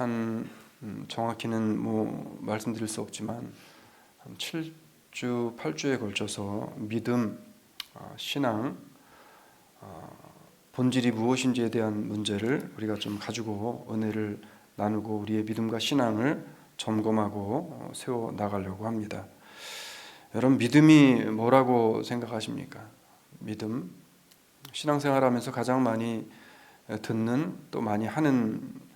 한 정확히는 말씀드릴 수 없지만 한 7주, 8주에 걸쳐서 믿음, 신앙, 본질이 무엇인지에 대한 문제를 우리가 좀 가지고 은혜를 나누고 우리의 믿음과 신앙을 점검하고 세워 나가려고 합니다. 여러분, 믿음이 뭐라고 생각하십니까? 믿음, 신앙생활하면서 가장 많이 듣는 또 많이 하는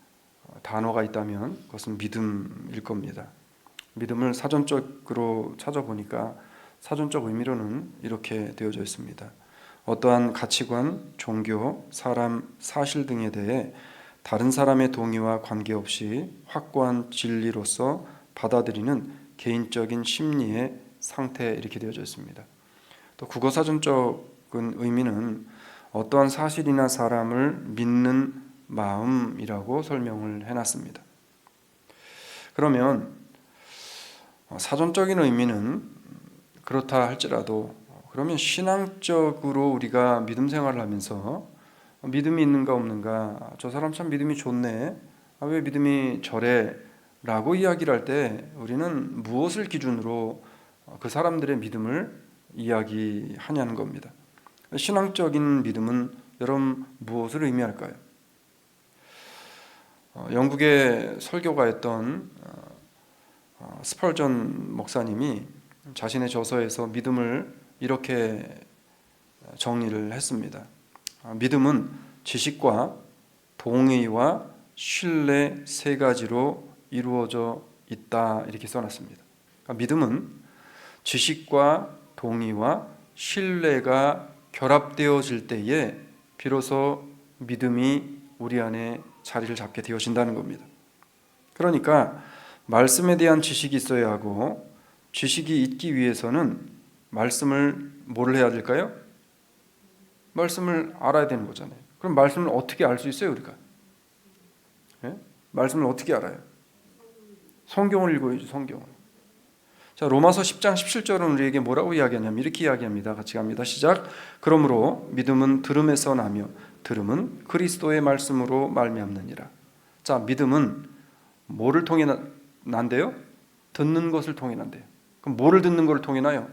단어가 있다면 그것은 믿음일 겁니다. 믿음을 사전적으로 찾아보니까 사전적 의미로는 이렇게 되어져 있습니다. 어떠한 가치관, 종교, 사람, 사실 등에 대해 다른 사람의 동의와 관계없이 확고한 진리로서 받아들이는 개인적인 심리의 상태, 이렇게 되어져 있습니다. 또 국어사전적인 의미는 어떠한 사실이나 사람을 믿는 마음이라고 설명을 해놨습니다. 그러면 사전적인 의미는 그렇다 할지라도 그러면 신앙적으로 우리가 믿음 생활을 하면서 믿음이 있는가 없는가, 저 사람 참 믿음이 좋네, 왜 믿음이 저래 라고 이야기를 할 때 우리는 무엇을 기준으로 그 사람들의 믿음을 이야기하냐는 겁니다. 신앙적인 믿음은 여러분 무엇을 의미할까요? 영국의 설교가였던 스펄전 목사님이 자신의 저서에서 믿음을 이렇게 정리를 했습니다. 믿음은 지식과 동의와 신뢰 세 가지로 이루어져 있다, 이렇게 써놨습니다. 믿음은 지식과 동의와 신뢰가 결합되어질 때에 비로소 믿음이 우리 안에 자리를 잡게 되어진다는 겁니다. 그러니까 말씀에 대한 지식이 있어야 하고, 지식이 있기 위해서는 말씀을 뭘 해야 될까요? 말씀을 알아야 되는 거잖아요. 그럼 말씀을 어떻게 알 수 있어요, 우리가? 네? 말씀을 어떻게 알아요? 성경을 읽어야죠, 성경을. 자, 로마서 10장 17절은 우리에게 뭐라고 이야기하냐면 이렇게 이야기합니다. 같이 갑니다. 시작. 그러므로 믿음은 들음에서 나며 들음은 그리스도의 말씀으로 말미암느니라. 자, 믿음은 뭐를 통해 난대요? 듣는 것을 통해 난대요. 그럼 뭐를 듣는 것을 통해 나요?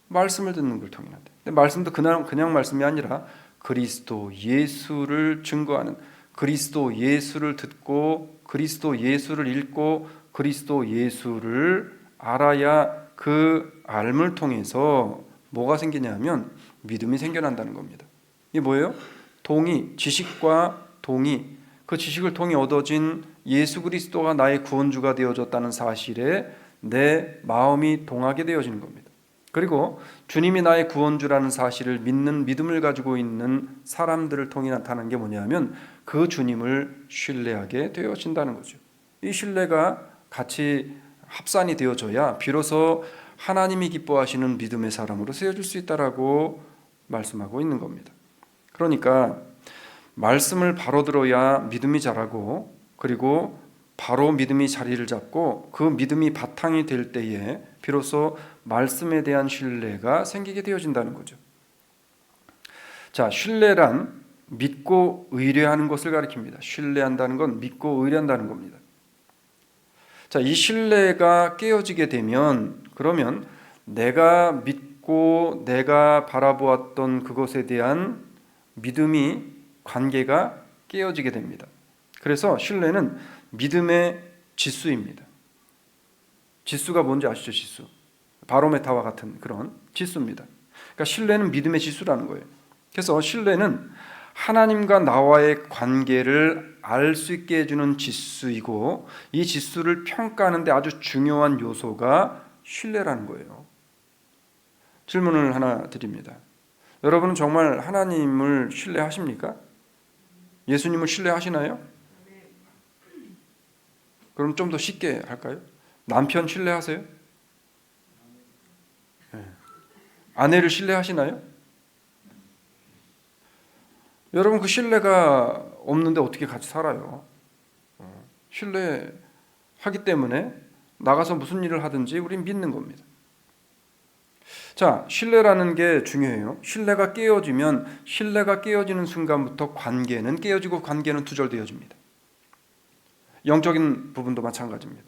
말씀을 듣는 걸 통해 난대요. 근데 말씀도 그냥 말씀이 아니라 그리스도 예수를 증거하는, 그리스도 예수를 듣고 그리스도 예수를 읽고 그리스도 예수를 알아야 그 알을 통해서 뭐가 생기냐면 믿음이 생겨난다는 겁니다. 이게 뭐예요? 동의, 지식과 동의, 그 지식을 통해 얻어진 예수 그리스도가 나의 구원주가 되어졌다는 사실에 내 마음이 동하게 되어지는 겁니다. 그리고 주님이 나의 구원주라는 사실을 믿는 믿음을 가지고 있는 사람들을 통해 나타나는 게 뭐냐면 그 주님을 신뢰하게 되어진다는 거죠. 이 신뢰가 같이 합산이 되어져야 비로소 하나님이 기뻐하시는 믿음의 사람으로 세워질 수 있다라고 말씀하고 있는 겁니다. 그러니까 말씀을 바로 들어야 믿음이 자라고, 그리고 바로 믿음이 자리를 잡고 그 믿음이 바탕이 될 때에 비로소 말씀에 대한 신뢰가 생기게 되어진다는 거죠. 자, 신뢰란 믿고 의뢰하는 것을 가리킵니다. 신뢰한다는 건 믿고 의뢰한다는 겁니다. 자, 이 신뢰가 깨어지게 되면 그러면 내가 믿고 내가 바라보았던 그것에 대한 믿음이, 관계가 깨어지게 됩니다. 그래서 신뢰는 믿음의 지수입니다. 지수가 뭔지 아시죠? 지수. 바로메타와 같은 그런 지수입니다. 그러니까 신뢰는 믿음의 지수라는 거예요. 그래서 신뢰는 하나님과 나와의 관계를 알 수 있게 해주는 지수이고, 이 지수를 평가하는데 아주 중요한 요소가 신뢰라는 거예요. 질문을 하나 드립니다. 여러분은 정말 하나님을 신뢰하십니까? 예수님을 신뢰하시나요? 그럼 좀 더 쉽게 할까요? 남편 신뢰하세요? 네. 아내를 신뢰하시나요? 여러분, 그 신뢰가 없는데 어떻게 같이 살아요? 신뢰하기 때문에 나가서 무슨 일을 하든지 우린 믿는 겁니다. 자, 신뢰라는 게 중요해요. 신뢰가 깨어지면, 신뢰가 깨어지는 순간부터 관계는 깨어지고 관계는 두절되어집니다. 영적인 부분도 마찬가지입니다.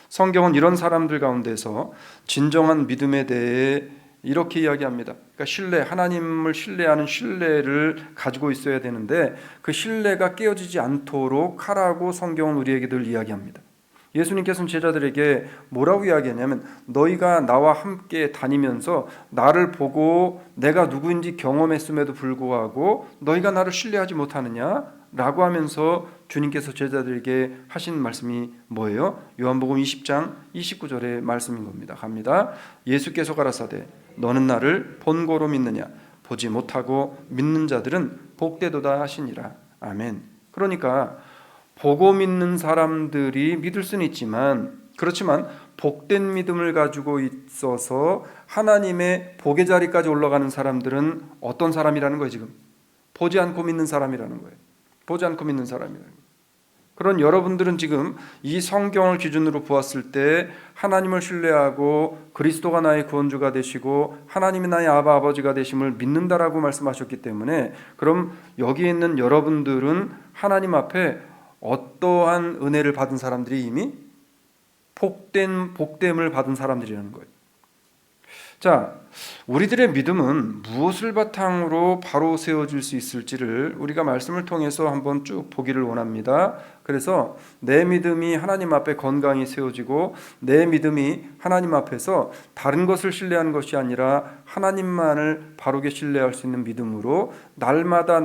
성경은 이런 사람들 가운데서 진정한 믿음에 대해 이렇게 이야기합니다. 그러니까 신뢰, 하나님을 신뢰하는 신뢰를 가지고 있어야 되는데 그 신뢰가 깨어지지 않도록 하라고 성경은 우리에게 늘 이야기합니다. 예수님께서는 제자들에게 뭐라고 이야기하냐면 너희가 나와 함께 다니면서 나를 보고 내가 누구인지 경험했음에도 불구하고 너희가 나를 신뢰하지 못하느냐? 라고 하면서 주님께서 제자들에게 하신 말씀이 뭐예요? 요한복음 20장 29절의 말씀인 겁니다. 갑니다. 예수께서 가라사대 너는 나를 본고로 믿느냐? 보지 못하고 믿는 자들은 복되도다 하시니라. 아멘. 그러니까 보고 믿는 사람들이 믿을 수는 있지만 그렇지만 복된 믿음을 가지고 있어서 하나님의 복의 자리까지 올라가는 사람들은 어떤 사람이라는 거예요? 지금 보지 않고 믿는 사람이라는 거예요. 보지 않고 믿는 사람이라는 거예요. 그런 여러분들은 지금 이 성경을 기준으로 보았을 때 하나님을 신뢰하고 그리스도가 나의 구원주가 되시고 하나님이 나의 아바 아버지가 되심을 믿는다라고 말씀하셨기 때문에 그럼 여기 있는 여러분들은 하나님 앞에 어떠한 은혜를 받은 사람들이 이미 복됨을 받은 사람들이라는 거예요. 자, 우리들의 믿음은 무엇을 바탕으로 바로 세워질 수 있을지를 우리가 말씀을 통해서 한번 쭉 보기를 원합니다. 그래서 내 믿음이 하나님 앞에 건강히 세워지고 내 믿음이 하나님 앞에서 다른 것을 신뢰하는 것이 아니라 하나님만을 바르게 신뢰할 수 있는 믿음으로 날마다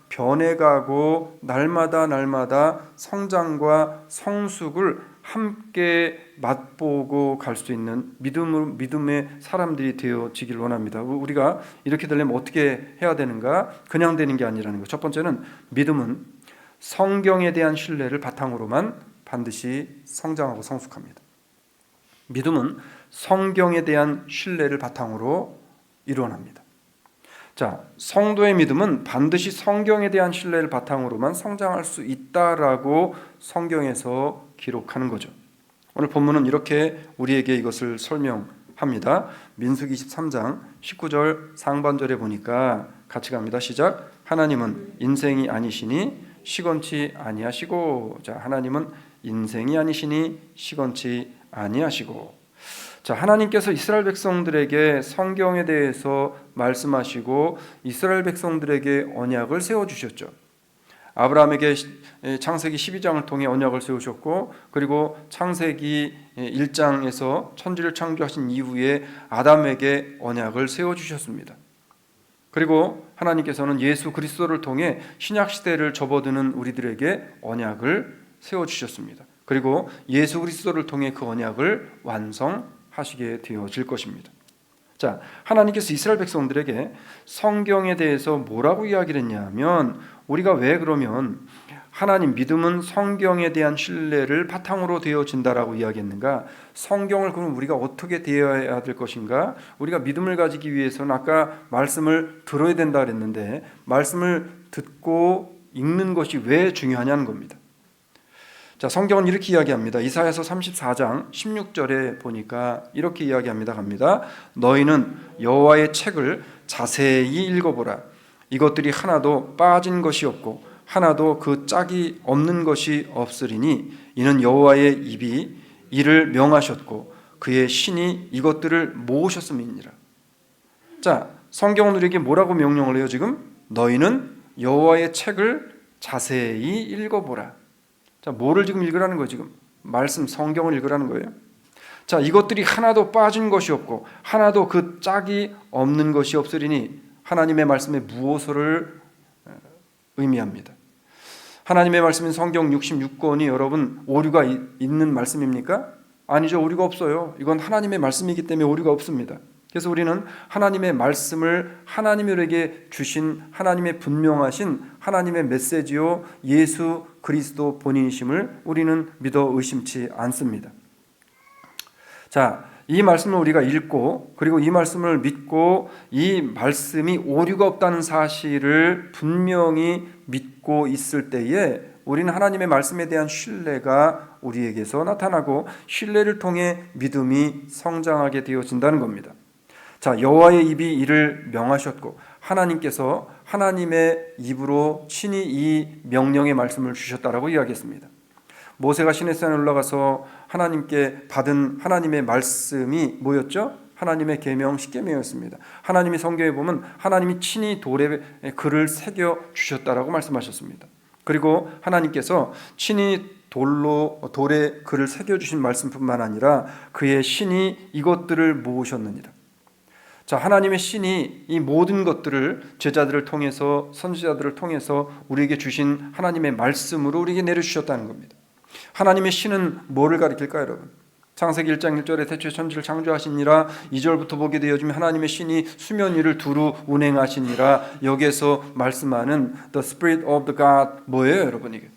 변해가고 날마다 성장과 성숙을 함께 맛보고 갈 수 있는 믿음의 사람들이 되어지길 원합니다. 우리가 이렇게 되려면 어떻게 해야 되는가? 그냥 되는 게 아니라는 것. 첫 번째는 믿음은 성경에 대한 신뢰를 바탕으로만 반드시 성장하고 성숙합니다. 믿음은 성경에 대한 신뢰를 바탕으로 일어납니다. 자, 성도의 믿음은 반드시 성경에 대한 신뢰를 바탕으로만 성장할 수 있다라고 성경에서 기록하는 거죠. 오늘 본문은 이렇게 우리에게 이것을 설명합니다. 민수기 23장 19절 상반절에 보니까 같이 갑니다. 시작. 하나님은 인생이 아니시니 시건치 아니하시고. 자, 하나님은 인생이 아니시니 시건치 아니하시고. 자, 하나님께서 이스라엘 백성들에게 성경에 대해서 말씀하시고 이스라엘 백성들에게 언약을 세워주셨죠. 아브라함에게 창세기 12장을 통해 언약을 세우셨고 그리고 창세기 1장에서 천지를 창조하신 이후에 아담에게 언약을 세워주셨습니다. 그리고 하나님께서는 예수 그리스도를 통해 신약시대를 접어드는 우리들에게 언약을 세워주셨습니다. 그리고 예수 그리스도를 통해 그 언약을 완성하시게 되어질 것입니다. 자, 하나님께서 이스라엘 백성들에게 성경에 대해서 뭐라고 이야기를 했냐면 우리가 왜 그러면 하나님 믿음은 성경에 대한 신뢰를 바탕으로 되어진다라고 이야기했는가? 성경을 그럼 우리가 어떻게 대해야 될 것인가? 우리가 믿음을 가지기 위해서는 아까 말씀을 들어야 된다 그랬는데 말씀을 듣고 읽는 것이 왜 중요하냐는 겁니다. 자, 성경은 이렇게 이야기합니다. 이사야서 34장 16절에 보니까 이렇게 이야기합니다. 갑니다. 너희는 여호와의 책을 자세히 읽어보라. 이것들이 하나도 빠진 것이 없고 하나도 그 짝이 없는 것이 없으리니 이는 여호와의 입이 이를 명하셨고 그의 신이 이것들을 모으셨음이니라. 자, 성경은 우리에게 뭐라고 명령을 해요? 지금 너희는 여호와의 책을 자세히 읽어보라. 자, 뭐를 지금 읽으라는 거예요? 지금 말씀 성경을 읽으라는 거예요. 자, 이것들이 하나도 빠진 것이 없고 하나도 그 짝이 없는 것이 없으리니 하나님의 말씀에 무엇을 의미합니다. 하나님의 말씀인 성경 66권이 여러분 오류가 있는 말씀입니까? 아니죠. 오류가 없어요. 이건 하나님의 말씀이기 때문에 오류가 없습니다. 그래서 우리는 하나님의 말씀을 하나님에게 주신 하나님의 분명하신 하나님의 메시지요 예수 그리스도 본인이심을 우리는 믿어 의심치 않습니다. 자, 이 말씀을 우리가 읽고 그리고 이 말씀을 믿고 이 말씀이 오류가 없다는 사실을 분명히 믿고 있을 때에 우리는 하나님의 말씀에 대한 신뢰가 우리에게서 나타나고 신뢰를 통해 믿음이 성장하게 되어진다는 겁니다. 자, 여호와의 입이 이를 명하셨고 하나님께서 하나님의 입으로 친히 이 명령의 말씀을 주셨다라고 이야기했습니다. 모세가 시내산에 올라가서 하나님께 받은 하나님의 말씀이 뭐였죠? 하나님의 계명 십계명이었습니다. 하나님이 성경에 보면 하나님이 친히 돌에 글을 새겨 주셨다라고 말씀하셨습니다. 그리고 하나님께서 친히 돌에 글을 새겨 주신 말씀뿐만 아니라 그의 신이 이것들을 모으셨느니라. 자, 하나님의 신이 이 모든 것들을 제자들을 통해서 선지자들을 통해서 우리에게 주신 하나님의 말씀으로 우리에게 내려주셨다는 겁니다. 하나님의 신은 뭐를 가리킬까요, 여러분? 창세기 1장 1절에 태초에 천지를 창조하시니라. 2절부터 보게 되어지면 하나님의 신이 수면 위를 두루 운행하시니라. 여기에서 말씀하는 The Spirit of the God 뭐예요, 여러분? 이게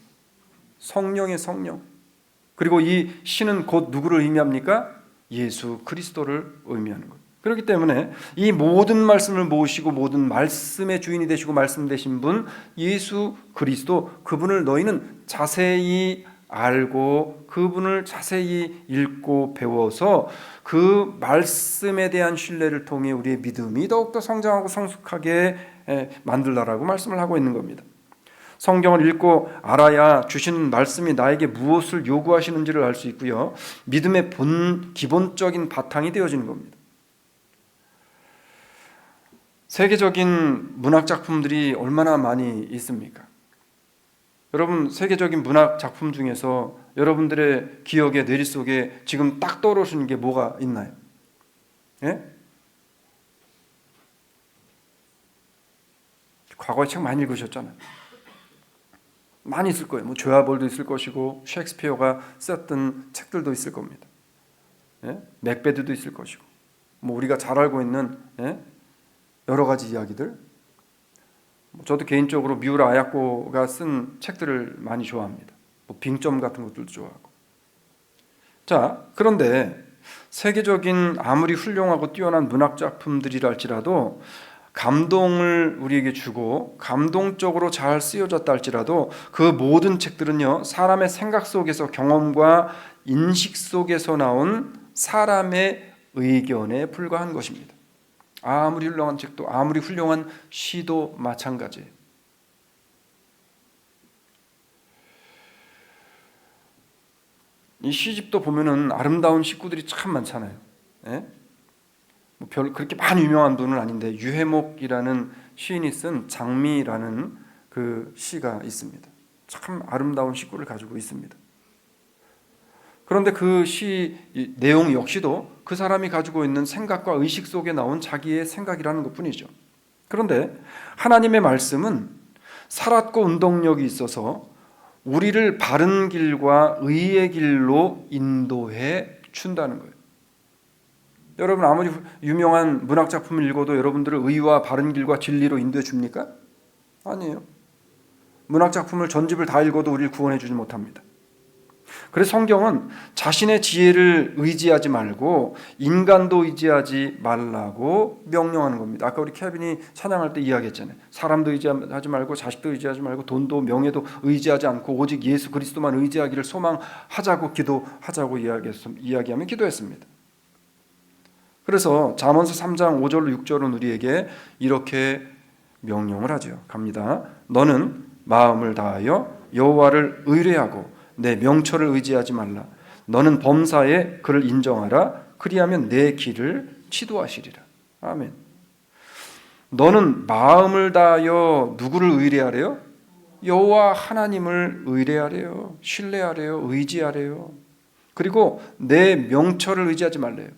성령의 성령. 그리고 이 신은 곧 누구를 의미합니까? 예수 그리스도를 의미하는 것. 그렇기 때문에 이 모든 말씀을 모으시고 모든 말씀의 주인이 되시고 말씀 되신 분 예수 그리스도, 그분을 너희는 자세히 알고 그분을 자세히 읽고 배워서 그 말씀에 대한 신뢰를 통해 우리의 믿음이 더욱더 성장하고 성숙하게 만들라라고 말씀을 하고 있는 겁니다. 성경을 읽고 알아야 주시는 말씀이 나에게 무엇을 요구하시는지를 알 수 있고요, 믿음의 기본적인 바탕이 되어지는 겁니다. 세계적인 문학 작품들이 얼마나 많이 있습니까? 여러분, 세계적인 문학 작품 중에서 여러분들의 기억에 뇌리 속에 지금 딱 떠오르시는 게 뭐가 있나요? 예? 과거에 책 많이 읽으셨잖아요. 많이 있을 거예요. 뭐 조야볼도 있을 것이고 셰익스피어가 썼던 책들도 있을 겁니다. 예? 맥베드도 있을 것이고 뭐 우리가 잘 알고 있는 여러 가지 이야기들. 저도 개인적으로 미우라 아야코가 쓴 책들을 많이 좋아합니다. 뭐 빙점 같은 것들도 좋아하고. 자, 그런데 세계적인 아무리 훌륭하고 뛰어난 문학 작품들이라 할지라도 감동을 우리에게 주고 감동적으로 잘 쓰여졌다 할지라도 그 모든 책들은요, 사람의 생각 속에서, 경험과 인식 속에서 나온 사람의 의견에 불과한 것입니다. 아무리 훌륭한 책도, 아무리 훌륭한 시도 마찬가지예요. 이 시집도 보면은 아름다운 식구들이 참 많잖아요. 예? 뭐 그렇게 많이 유명한 분은 아닌데 유해목이라는 시인이 쓴 장미라는 그 시가 있습니다. 참 아름다운 식구를 가지고 있습니다. 그런데 그 시 내용 역시도 그 사람이 가지고 있는 생각과 의식 속에 나온 자기의 생각이라는 것뿐이죠. 그런데 하나님의 말씀은 살았고 운동력이 있어서 우리를 바른 길과 의의 길로 인도해 준다는 거예요. 여러분, 아무리 유명한 문학 작품을 읽어도 여러분들을 의와 바른 길과 진리로 인도해 줍니까? 아니에요. 문학 작품을 전집을 다 읽어도 우리를 구원해 주지 못합니다. 그래서 성경은 자신의 지혜를 의지하지 말고 인간도 의지하지 말라고 명령하는 겁니다. 아까 우리 케빈이 찬양할 때 이야기했잖아요. 사람도 의지하지 말고 자식도 의지하지 말고 돈도 명예도 의지하지 않고 오직 예수 그리스도만 의지하기를 소망하자고 기도하자고 이야기하며 기도했습니다. 그래서 잠언서 3장 5절로 6절은 우리에게 이렇게 명령을 하죠. 갑니다. 너는 마음을 다하여 여호와를 의뢰하고 내 명철을 의지하지 말라. 너는 범사에 그를 인정하라. 그리하면 내 길을 치도하시리라. 아멘. 너는 마음을 다하여 누구를 의뢰하래요? 여호와 하나님을 의뢰하래요. 신뢰하래요. 의지하래요. 그리고 내 명철을 의지하지 말래요.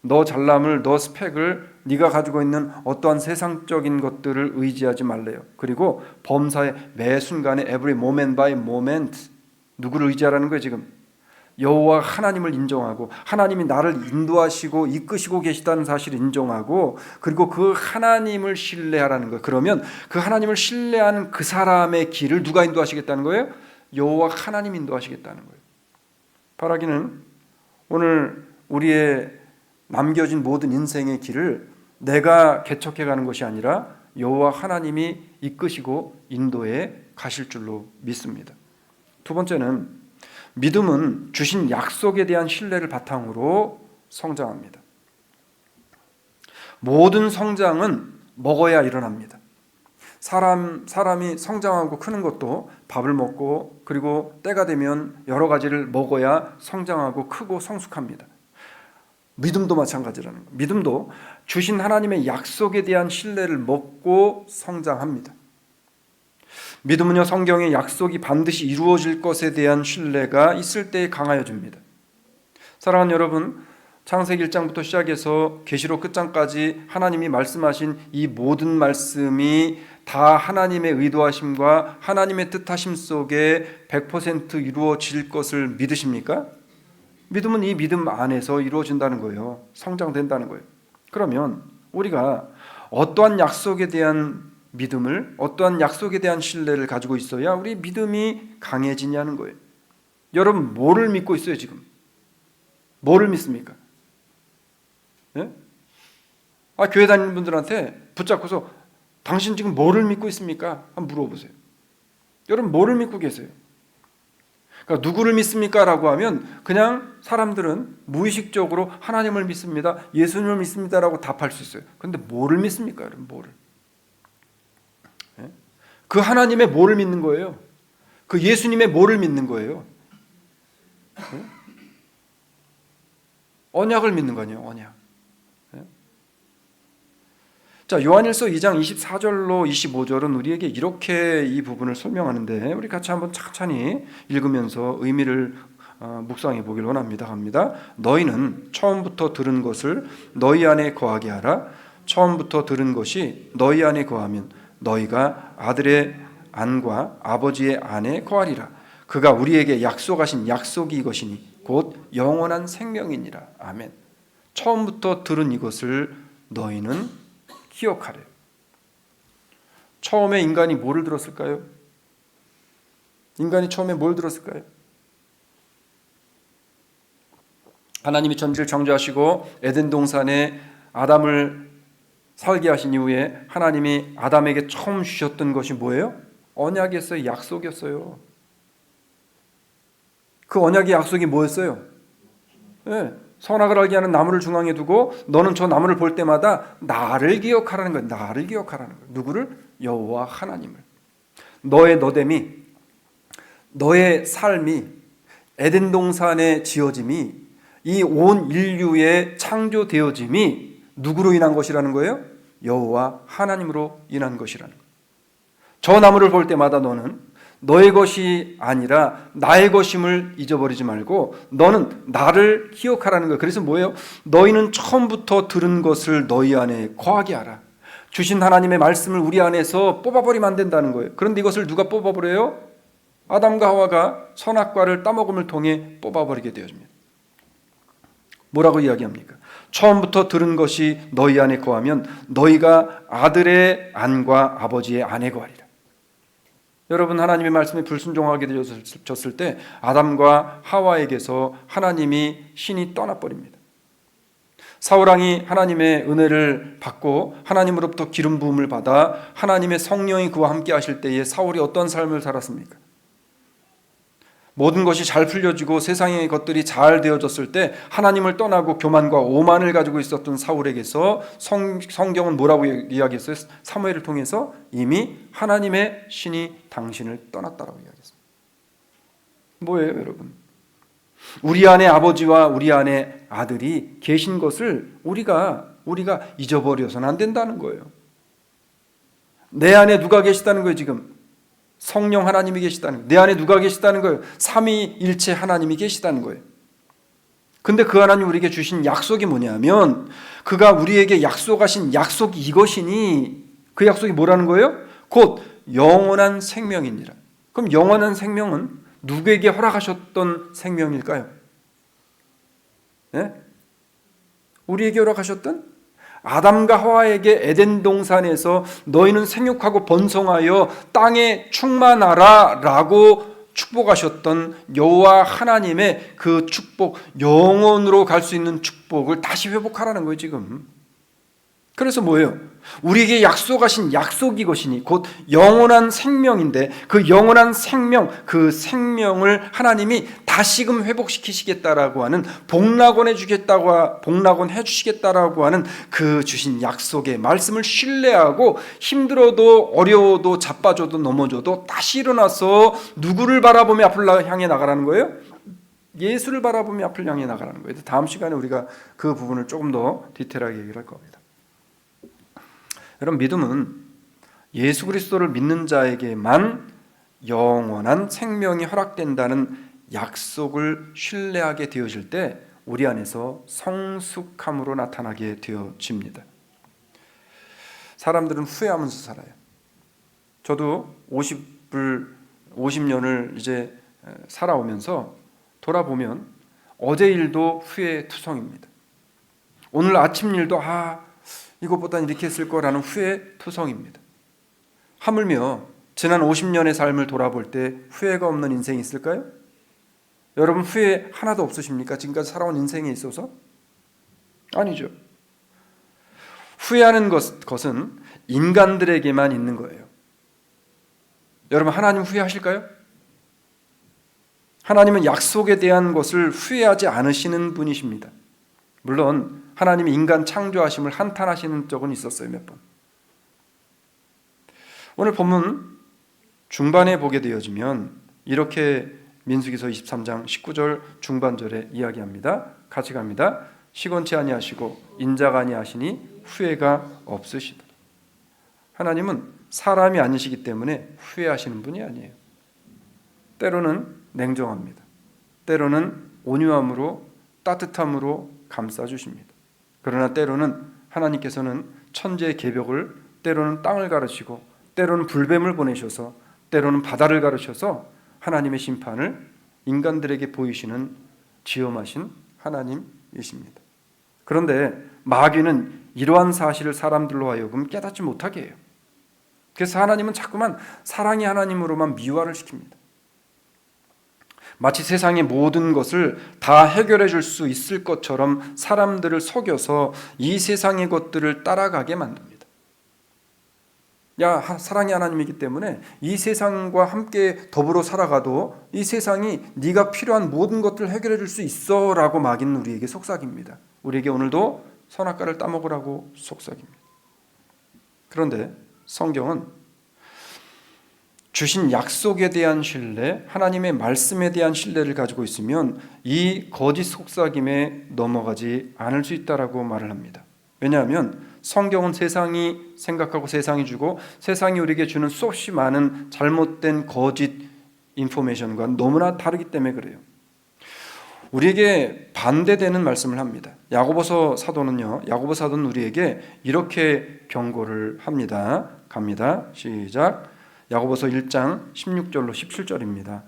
너 잘남을, 너 스펙을, 네가 가지고 있는 어떠한 세상적인 것들을 의지하지 말래요. 그리고 범사의 매 순간에 every moment by moment 누구를 의지하라는 거예요? 지금 여호와 하나님을 인정하고 하나님이 나를 인도하시고 이끄시고 계시다는 사실을 인정하고 그리고 그 하나님을 신뢰하라는 거예요. 그러면 그 하나님을 신뢰하는 그 사람의 길을 누가 인도하시겠다는 거예요? 여호와 하나님 인도하시겠다는 거예요. 바라기는 오늘 우리의 남겨진 모든 인생의 길을 내가 개척해가는 것이 아니라 여호와 하나님이 이끄시고 인도해 가실 줄로 믿습니다. 두 번째는 믿음은 주신 약속에 대한 신뢰를 바탕으로 성장합니다. 모든 성장은 먹어야 일어납니다. 사람이 성장하고 크는 것도 밥을 먹고 그리고 때가 되면 여러 가지를 먹어야 성장하고 크고 성숙합니다. 믿음도 마찬가지라는 거예요. 믿음도 주신 하나님의 약속에 대한 신뢰를 먹고 성장합니다. 믿음은요, 성경의 약속이 반드시 이루어질 것에 대한 신뢰가 있을 때 강하여집니다. 사랑하는 여러분, 창세기 1장부터 시작해서 계시록 끝장까지 하나님이 말씀하신 이 모든 말씀이 다 하나님의 의도하심과 하나님의 뜻하심 속에 100% 이루어질 것을 믿으십니까? 믿음은 이 믿음 안에서 이루어진다는 거예요. 성장된다는 거예요. 그러면 우리가 어떠한 약속에 대한 믿음을, 어떠한 약속에 대한 신뢰를 가지고 있어야 우리 믿음이 강해지냐는 거예요. 여러분, 뭐를 믿고 있어요 지금? 뭐를 믿습니까? 예? 교회 다니는 분들한테 붙잡고서 당신 지금 뭐를 믿고 있습니까? 한번 물어보세요. 여러분, 뭐를 믿고 계세요? 그러니까 누구를 믿습니까? 라고 하면 그냥 사람들은 무의식적으로 하나님을 믿습니다, 예수님을 믿습니다 라고 답할 수 있어요. 그런데 뭐를 믿습니까? 여러분, 뭐를? 예? 그 하나님의 뭐를 믿는 거예요? 그 예수님의 뭐를 믿는 거예요? 예? 언약을 믿는 거 아니에요, 언약. 자, 요한일서 2장 24절로 25절은 우리에게 이렇게 이 부분을 설명하는데 우리 같이 한번 천천히 읽으면서 의미를 묵상해 보길 원합니다. 합니다. 너희는 처음부터 들은 것을 너희 안에 거하게 하라. 처음부터 들은 것이 너희 안에 거하면 너희가 아들의 안과 아버지의 안에 거하리라. 그가 우리에게 약속하신 약속이 이것이니 곧 영원한 생명이니라. 아멘. 처음부터 들은 이것을 너희는 기억하래. 처음에 인간이 뭐를 들었을까요? 인간이 처음에 뭘 들었을까요? 하나님이 천지를 창조하시고 에덴 동산에 아담을 살게 하신 이후에 하나님이 아담에게 처음 주셨던 것이 뭐예요? 언약이었어요. 약속이었어요. 그 언약의 약속이 뭐였어요? 네. 선악을 알게 하는 나무를 중앙에 두고 너는 저 나무를 볼 때마다 나를 기억하라는 거예요. 나를 기억하라는 거예요. 누구를? 여호와 하나님을. 너의 너됨이, 너의 삶이, 에덴 동산의 지어짐이, 이 온 인류의 창조되어짐이 누구로 인한 것이라는 거예요? 여호와 하나님으로 인한 것이라는 거예요. 저 나무를 볼 때마다 너는 너의 것이 아니라 나의 것임을 잊어버리지 말고 너는 나를 기억하라는 거예요. 그래서 뭐예요? 너희는 처음부터 들은 것을 너희 안에 거하게 하라. 주신 하나님의 말씀을 우리 안에서 뽑아버리면 안 된다는 거예요. 그런데 이것을 누가 뽑아버려요? 아담과 하와가 선악과를 따먹음을 통해 뽑아버리게 되어집니다. 뭐라고 이야기합니까? 처음부터 들은 것이 너희 안에 거하면 너희가 아들의 안과 아버지의 안에 거하리라. 여러분, 하나님의 말씀에 불순종하게 되었을 때 아담과 하와에게서 하나님이 신이 떠나버립니다. 사울왕이 하나님의 은혜를 받고 하나님으로부터 기름 부음을 받아 하나님의 성령이 그와 함께 하실 때에 사울이 어떤 삶을 살았습니까? 모든 것이 잘 풀려지고 세상의 것들이 잘 되어졌을 때 하나님을 떠나고 교만과 오만을 가지고 있었던 사울에게서 성경은 뭐라고 이야기했어요? 사무엘을 통해서 이미 하나님의 신이 당신을 떠났다라고 이야기했습니다. 뭐예요, 여러분? 우리 안에 아버지와 우리 안에 아들이 계신 것을 우리가 잊어버려서는 안 된다는 거예요. 내 안에 누가 계시다는 거예요, 지금? 성령 하나님이 계시다는 거예요. 내 안에 누가 계시다는 거예요? 삼위일체 하나님이 계시다는 거예요. 근데 그 하나님 우리에게 주신 약속이 뭐냐면 그가 우리에게 약속하신 약속이 이것이니 그 약속이 뭐라는 거예요? 곧 영원한 생명이니라. 그럼 영원한 생명은 누구에게 허락하셨던 생명일까요? 네? 우리에게 허락하셨던 아담과 하와에게 에덴 동산에서 너희는 생육하고 번성하여 땅에 충만하라 라고 축복하셨던 여호와 하나님의 그 축복, 영원으로 갈 수 있는 축복을 다시 회복하라는 거예요, 지금. 그래서 뭐예요? 우리에게 약속하신 약속이 것이니 곧 영원한 생명인데 그 영원한 생명, 그 생명을 하나님이 다시금 회복시키시겠다라고 하는 복락원 해주시겠다라고 하는 그 주신 약속의 말씀을 신뢰하고 힘들어도 어려워도 자빠져도 넘어져도 다시 일어나서 누구를 바라보며 앞을 향해 나가라는 거예요? 예수를 바라보며 앞을 향해 나가라는 거예요. 다음 시간에 우리가 그 부분을 조금 더 디테일하게 얘기를 할 겁니다. 여러분, 믿음은 예수 그리스도를 믿는 자에게만 영원한 생명이 허락된다는 약속을 신뢰하게 되어질 때 우리 안에서 성숙함으로 나타나게 되어집니다. 사람들은 후회하면서 살아요. 저도 50년을 이제 살아오면서 돌아보면 어제 일도 후회투성입니다. 오늘 아침 일도 이것보다 이렇게 했을 거라는 후회투성입니다. 하물며 지난 50년의 삶을 돌아볼 때 후회가 없는 인생이 있을까요? 여러분, 후회 하나도 없으십니까? 지금까지 살아온 인생에 있어서? 아니죠. 후회하는 것은 인간들에게만 있는 거예요. 여러분, 하나님 후회하실까요? 하나님은 약속에 대한 것을 후회하지 않으시는 분이십니다. 물론 하나님이 인간 창조하심을 한탄하시는 적은 있었어요, 몇 번. 오늘 본문 중반에 보게 되어지면 이렇게 민수기서 23장 19절 중반절에 이야기합니다. 같이 갑니다. 시건치 아니하시고 인자가 아니하시니 후회가 없으시다. 하나님은 사람이 아니시기 때문에 후회하시는 분이 아니에요. 때로는 냉정합니다. 때로는 온유함으로 따뜻함으로 감싸주십니다. 그러나 때로는 하나님께서는 천지의 계벽을, 때로는 땅을 가르시고 때로는 불뱀을 보내셔서 때로는 바다를 가르셔서 하나님의 심판을 인간들에게 보이시는 지엄하신 하나님이십니다. 그런데 마귀는 이러한 사실을 사람들로 하여금 깨닫지 못하게 해요. 그래서 하나님은 자꾸만 사랑의 하나님으로만 미화를 시킵니다. 마치 세상의 모든 것을 다 해결해 줄 수 있을 것처럼 사람들을 속여서 이 세상의 것들을 따라가게 만듭니다. 사랑의 하나님이기 때문에 이 세상과 함께 더불어 살아가도 이 세상이 네가 필요한 모든 것들을 해결해 줄 수 있어 라고 마귀는 우리에게 속삭입니다. 우리에게 오늘도 선악과를 따먹으라고 속삭입니다. 그런데 성경은 주신 약속에 대한 신뢰, 하나님의 말씀에 대한 신뢰를 가지고 있으면 이 거짓 속삭임에 넘어가지 않을 수 있다라고 말을 합니다. 왜냐하면 성경은 세상이 생각하고 세상이 주고 세상이 우리에게 주는 수없이 많은 잘못된 거짓 인포메이션과 너무나 다르기 때문에 그래요. 우리에게 반대되는 말씀을 합니다. 야고보서 사도는 우리에게 이렇게 경고를 합니다. 갑니다. 시작. 야고보서 1장 16절로 17절입니다.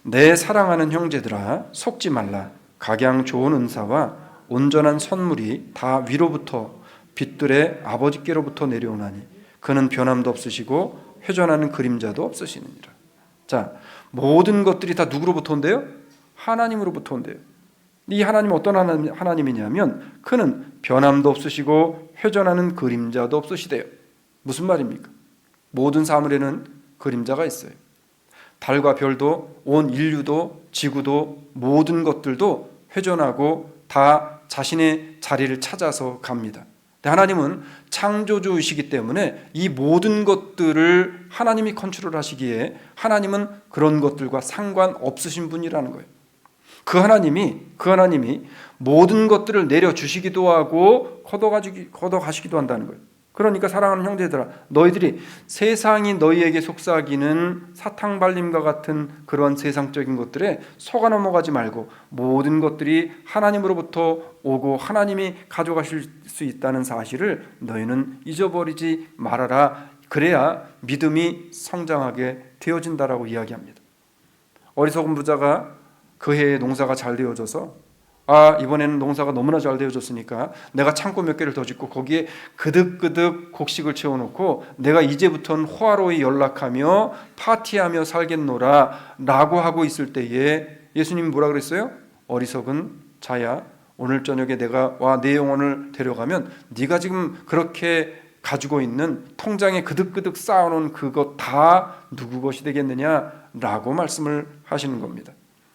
내 사랑하는 형제들아, 속지 말라. 각양 좋은 은사와 온전한 선물이 다 위로부터 빛들의 아버지께로부터 내려오나니 그는 변함도 없으시고 회전하는 그림자도 없으시느니라. 자, 모든 것들이 다 누구로부터 온대요? 하나님으로부터 온대요. 이 하나님은 어떤 하나님이냐면 그는 변함도 없으시고 회전하는 그림자도 없으시대요. 무슨 말입니까? 모든 사물에는 그림자가 있어요. 달과 별도, 온 인류도, 지구도, 모든 것들도 회전하고 다 자신의 자리를 찾아서 갑니다. 하나님은 창조주이시기 때문에 이 모든 것들을 하나님이 컨트롤 하시기에 하나님은 그런 것들과 상관없으신 분이라는 거예요. 그 하나님이 모든 것들을 내려주시기도 하고 걷어가시기도 한다는 거예요. 그러니까 사랑하는 형제들아, 너희들이 세상이 너희에게 속삭이는 사탕발림과 같은 그런 세상적인 것들에 속아 넘어가지 말고 모든 것들이 하나님으로부터 오고 하나님이 가져가실 수 있다는 사실을 너희는 잊어버리지 말아라. 그래야 믿음이 성장하게 되어진다라고 이야기합니다. 어리석은 부자가 그 해에 농사가 잘 되어져서 이번에는 농사가 너무나 잘 되어졌으니까 내가 창고 몇 개를 더 짓고 거기에 그득그득 곡식을 채워놓고 내가 이제부터는 호화로이 연락하며 파티하며 살겠노라 라고 하고 있을 때에 예수님이 뭐라 그랬어요? 어리석은 자야, 오늘 저녁에 내가 내 영혼을 데려가면 네가 지금 그렇게 가지고 있는 통장에 그득그득 쌓아놓은 그것 다 누구 것이 되겠느냐라고 말씀을 하시는 겁니다.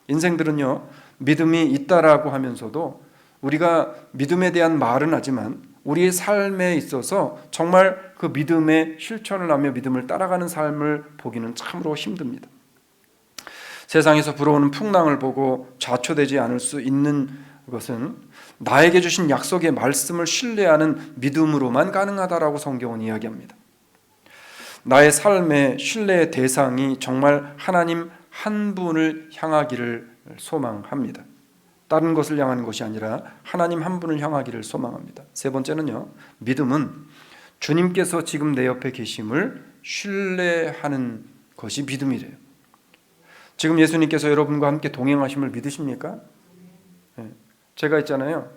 인생들은요, 믿음이 있다라고 하면서도 우리가 믿음에 대한 말은 하지만 우리의 삶에 있어서 정말 그 믿음의 실천을 하며 믿음을 따라가는 삶을 보기는 참으로 힘듭니다. 세상에서 불어오는 풍랑을 보고 좌초되지 않을 수 있는 것은 나에게 주신 약속의 말씀을 신뢰하는 믿음으로만 가능하다라고 성경은 이야기합니다. 나의 삶의 신뢰의 대상이 정말 하나님 한 분을 향하기를 소망합니다. 다른 것을 향하는 것이 아니라 하나님 한 분을 향하기를 소망합니다. 세 번째는요, 믿음은 주님께서 지금 내 옆에 계심을 신뢰하는 것이 믿음이래요. 지금 예수님께서 여러분과 함께 동행하심을 믿으십니까? 네. 제가 있잖아요,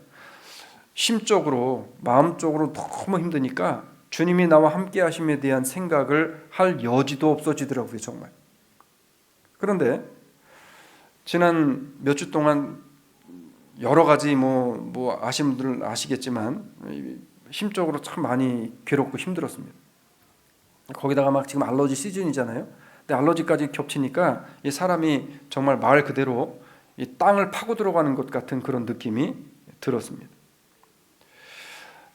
심적으로 마음적으로 너무 힘드니까 주님이 나와 함께 하심에 대한 생각을 할 여지도 없어지더라고요, 정말. 그런데 지난 몇 주 동안 여러 가지 아시는 분들은 아시겠지만 심적으로 참 많이 괴롭고 힘들었습니다. 거기다가 막 지금 알러지 시즌이잖아요. 근데 알러지까지 겹치니까 이 사람이 정말 말 그대로 이 땅을 파고 들어가는 것 같은 그런 느낌이 들었습니다.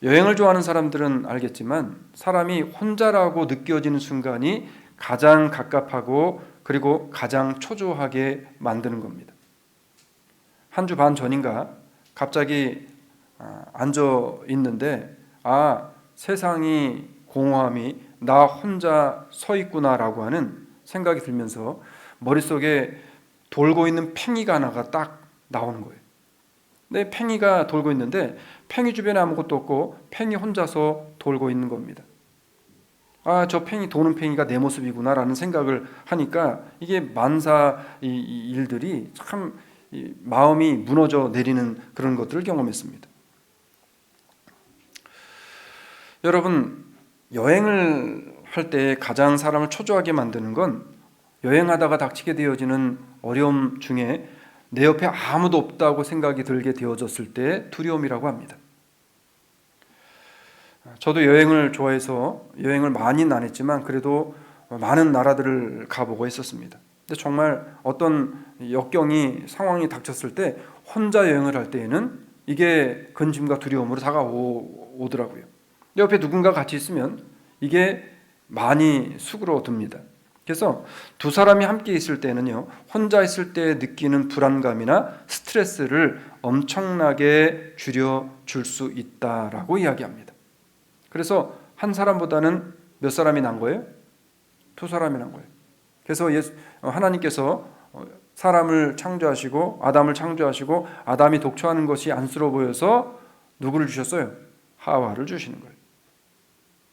여행을 좋아하는 사람들은 알겠지만 사람이 혼자라고 느껴지는 순간이 가장 갑갑하고 그리고 가장 초조하게 만드는 겁니다. 한 주 반 전인가 갑자기 앉아 있는데 세상이 공허함이 나 혼자 서 있구나라고 하는 생각이 들면서 머릿속에 돌고 있는 팽이가 하나가 딱 나오는 거예요. 근데 팽이가 돌고 있는데 팽이 주변에 아무것도 없고 팽이 혼자서 돌고 있는 겁니다. 저 팽이 도는 팽이가 내 모습이구나라는 생각을 하니까 이게 만사 이 일들이 참 마음이 무너져 내리는 그런 것들을 경험했습니다. 여러분, 여행을 할 때 가장 사람을 초조하게 만드는 건 여행하다가 닥치게 되어지는 어려움 중에 내 옆에 아무도 없다고 생각이 들게 되어졌을 때 두려움이라고 합니다. 저도 여행을 좋아해서 여행을 많이는 안 했지만 그래도 많은 나라들을 가보고 했었습니다. 근데 정말 어떤 역경이 상황이 닥쳤을 때 혼자 여행을 할 때에는 이게 근심과 두려움으로 다가오더라고요. 옆에 누군가 같이 있으면 이게 많이 수그러듭니다. 그래서 두 사람이 함께 있을 때는요, 혼자 있을 때 느끼는 불안감이나 스트레스를 엄청나게 줄여줄 수 있다라고 이야기합니다. 그래서 한 사람보다는 몇 사람이 난 거예요? 두 사람이 난 거예요. 그래서 하나님께서 사람을 창조하시고 아담을 창조하시고 아담이 독초하는 것이 안쓰러워 보여서 누구를 주셨어요? 하와를 주시는 거예요.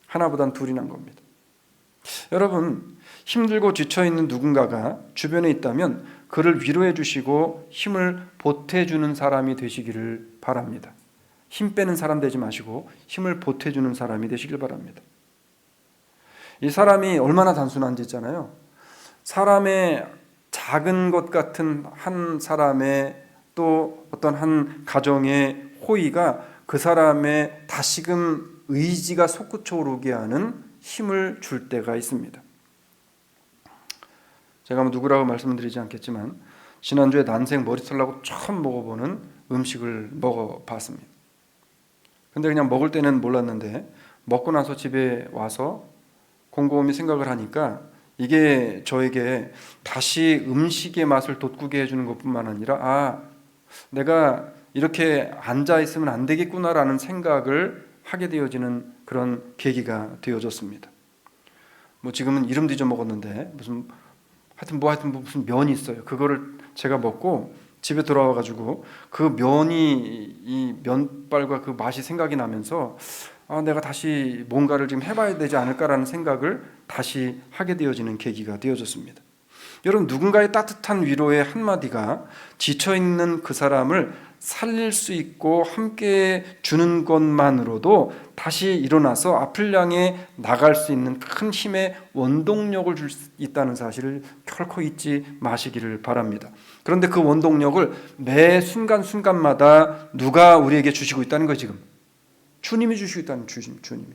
하나보단 둘이 난 겁니다. 여러분, 힘들고 지쳐있는 누군가가 주변에 있다면 그를 위로해 주시고 힘을 보태주는 사람이 되시기를 바랍니다. 힘 빼는 사람 되지 마시고 힘을 보태주는 사람이 되시길 바랍니다. 이 사람이 얼마나 단순한지 있잖아요. 사람의 작은 것 같은 한 사람의 또 어떤 한 가정의 호의가 그 사람의 다시금 의지가 솟구쳐 오르게 하는 힘을 줄 때가 있습니다. 제가 누구라고 말씀드리지 않겠지만 지난주에 난생 머리 털라고 처음 먹어보는 음식을 먹어봤습니다. 근데 그냥 먹을 때는 몰랐는데 먹고 나서 집에 와서 곰곰이 생각을 하니까 이게 저에게 다시 음식의 맛을 돋구게 해주는 것뿐만 아니라 내가 이렇게 앉아 있으면 안 되겠구나라는 생각을 하게 되어지는 그런 계기가 되어졌습니다. 지금은 이름도 잊어먹었는데 무슨 면이 있어요. 그거를 제가 먹고 집에 돌아와가지고 그 면이 이 면발과 그 맛이 생각이 나면서 내가 다시 뭔가를 지금 해봐야 되지 않을까라는 생각을 다시 하게 되어지는 계기가 되어졌습니다. 여러분, 누군가의 따뜻한 위로의 한마디가 지쳐있는 그 사람을 살릴 수 있고 함께 주는 것만으로도 다시 일어나서 앞을 향해 나갈 수 있는 큰 힘의 원동력을 줄 수 있다는 사실을 결코 잊지 마시기를 바랍니다. 그런데 그 원동력을 매 순간순간마다 누가 우리에게 주시고 있다는 거예요. 지금 주님이 주시고 있다는 주님이.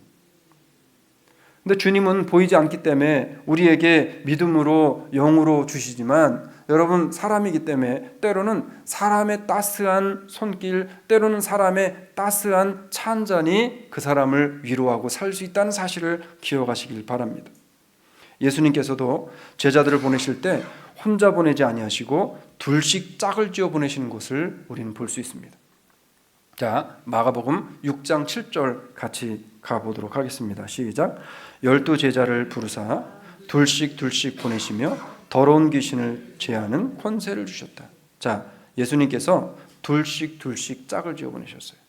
근데 주님은 보이지 않기 때문에 우리에게 믿음으로 영으로 주시지만, 여러분, 사람이기 때문에 때로는 사람의 따스한 손길, 때로는 사람의 따스한 차 한 잔이 그 사람을 위로하고 살 수 있다는 사실을 기억하시길 바랍니다. 예수님께서도 제자들을 보내실 때 혼자 보내지 아니하시고 둘씩 짝을 지어 보내시는 것을 우리는 볼 수 있습니다. 자, 마가복음 6장 7절 같이 가보도록 하겠습니다. 시작. 12 제자를 부르사 둘씩 보내시며 더러운 귀신을 제하는 권세를 주셨다. 자, 예수님께서 둘씩 짝을 지어 보내셨어요.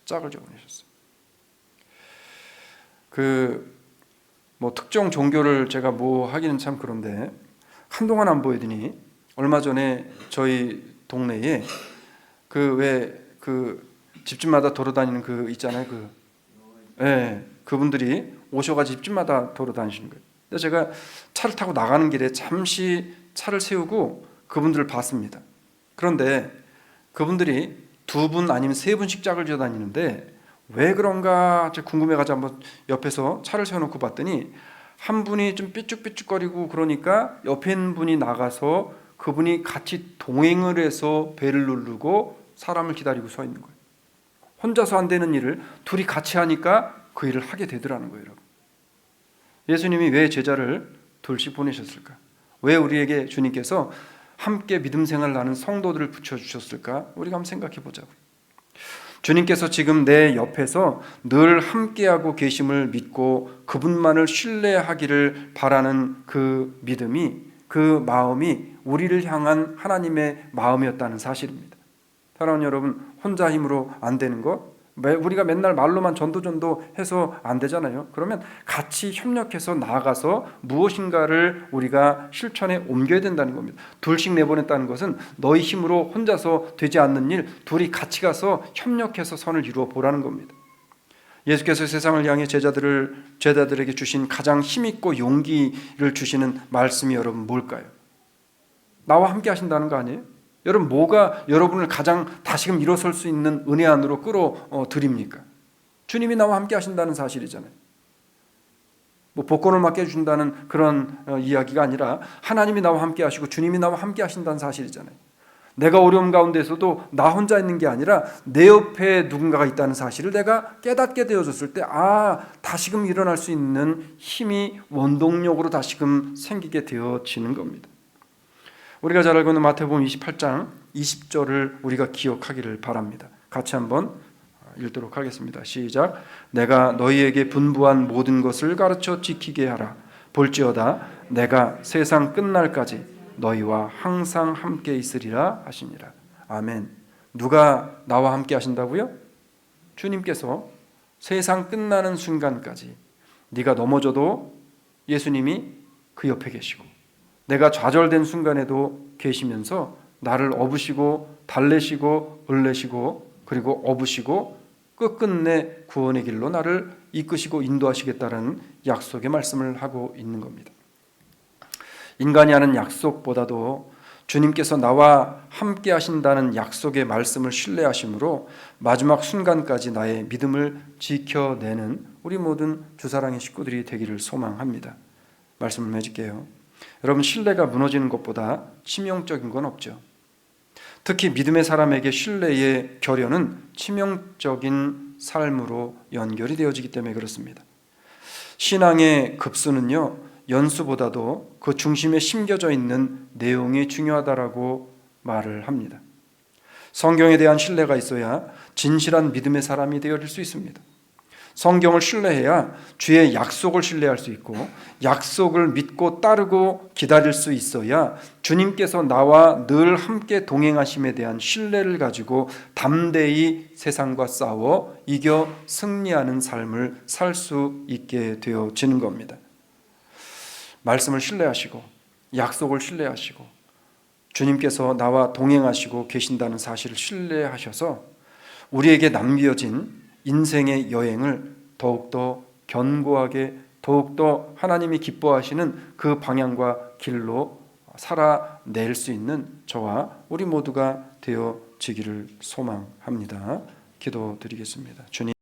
특정 종교를 제가 하기는 참 그런데, 한동안 안 보이더니 얼마 전에 저희 동네에 집집마다 돌아다니는 있잖아요. 그분들이 오셔가지고 집집마다 돌아다니시는 거예요. 근데 제가 차를 타고 나가는 길에 잠시 차를 세우고 그분들을 봤습니다. 그런데 그분들이 2분 아니면 3분씩 짝을 지어 다니는데 왜 그런가 궁금해가지고 한번 옆에서 차를 세워놓고 봤더니, 한 분이 좀 삐죽삐죽거리고 그러니까 옆에 있는 분이 나가서 그분이 같이 동행을 해서 벨을 누르고 사람을 기다리고 서 있는 거예요. 혼자서 안 되는 일을 둘이 같이 하니까 그 일을 하게 되더라는 거예요. 여러분, 예수님이 왜 제자를 둘씩 보내셨을까? 왜 우리에게 주님께서 함께 믿음 생활을 하는 성도들을 붙여주셨을까? 우리가 한번 생각해 보자고요. 주님께서 지금 내 옆에서 늘 함께하고 계심을 믿고 그분만을 신뢰하기를 바라는 그 믿음이, 그 마음이 우리를 향한 하나님의 마음이었다는 사실입니다. 사랑하는 여러분, 혼자 힘으로 안 되는 것, 우리가 맨날 말로만 전도 해서 안 되잖아요. 그러면 같이 협력해서 나아가서 무엇인가를 우리가 실천에 옮겨야 된다는 겁니다. 둘씩 내보냈다는 것은 너희 힘으로 혼자서 되지 않는 일, 둘이 같이 가서 협력해서 선을 이루어 보라는 겁니다. 예수께서 세상을 향해 제자들에게 주신 가장 힘있고 용기를 주시는 말씀이 여러분 뭘까요? 나와 함께 하신다는 거 아니에요? 여러분, 뭐가 여러분을 가장 다시금 일어설 수 있는 은혜 안으로 끌어들입니까? 주님이 나와 함께 하신다는 사실이잖아요. 복권을 맞게 해준다는 그런 이야기가 아니라 하나님이 나와 함께 하시고 주님이 나와 함께 하신다는 사실이잖아요. 내가 어려움 가운데서도 나 혼자 있는 게 아니라 내 옆에 누군가가 있다는 사실을 내가 깨닫게 되어졌을 때, 다시금 일어날 수 있는 힘이 원동력으로 다시금 생기게 되어지는 겁니다. 우리가 잘 알고 있는 마태복음 28장 20절을 우리가 기억하기를 바랍니다. 같이 한번 읽도록 하겠습니다. 시작. 내가 너희에게 분부한 모든 것을 가르쳐 지키게 하라. 볼지어다 내가 세상 끝날까지 너희와 항상 함께 있으리라 하시니라. 아멘. 누가 나와 함께 하신다고요? 주님께서 세상 끝나는 순간까지 네가 넘어져도 예수님이 그 옆에 계시고, 내가 좌절된 순간에도 계시면서 나를 업으시고 달래시고 을내시고 그리고 업으시고 끝끝내 구원의 길로 나를 이끄시고 인도하시겠다라는 약속의 말씀을 하고 있는 겁니다. 인간이 하는 약속보다도 주님께서 나와 함께 하신다는 약속의 말씀을 신뢰하심으로 마지막 순간까지 나의 믿음을 지켜내는 우리 모든 주사랑의 식구들이 되기를 소망합니다. 말씀을 맺을게요. 여러분, 신뢰가 무너지는 것보다 치명적인 건 없죠. 특히 믿음의 사람에게 신뢰의 결여는 치명적인 삶으로 연결이 되어지기 때문에 그렇습니다. 신앙의 급수는요, 연수보다도 그 중심에 심겨져 있는 내용이 중요하다라고 말을 합니다. 성경에 대한 신뢰가 있어야 진실한 믿음의 사람이 되어질 수 있습니다. 성경을 신뢰해야 주의 약속을 신뢰할 수 있고, 약속을 믿고 따르고 기다릴 수 있어야 주님께서 나와 늘 함께 동행하심에 대한 신뢰를 가지고 담대히 세상과 싸워 이겨 승리하는 삶을 살 수 있게 되어지는 겁니다. 말씀을 신뢰하시고 약속을 신뢰하시고 주님께서 나와 동행하시고 계신다는 사실을 신뢰하셔서 우리에게 남겨진 인생의 여행을 더욱더 견고하게, 더욱더 하나님이 기뻐하시는 그 방향과 길로 살아낼 수 있는 저와 우리 모두가 되어지기를 소망합니다. 기도드리겠습니다. 주님.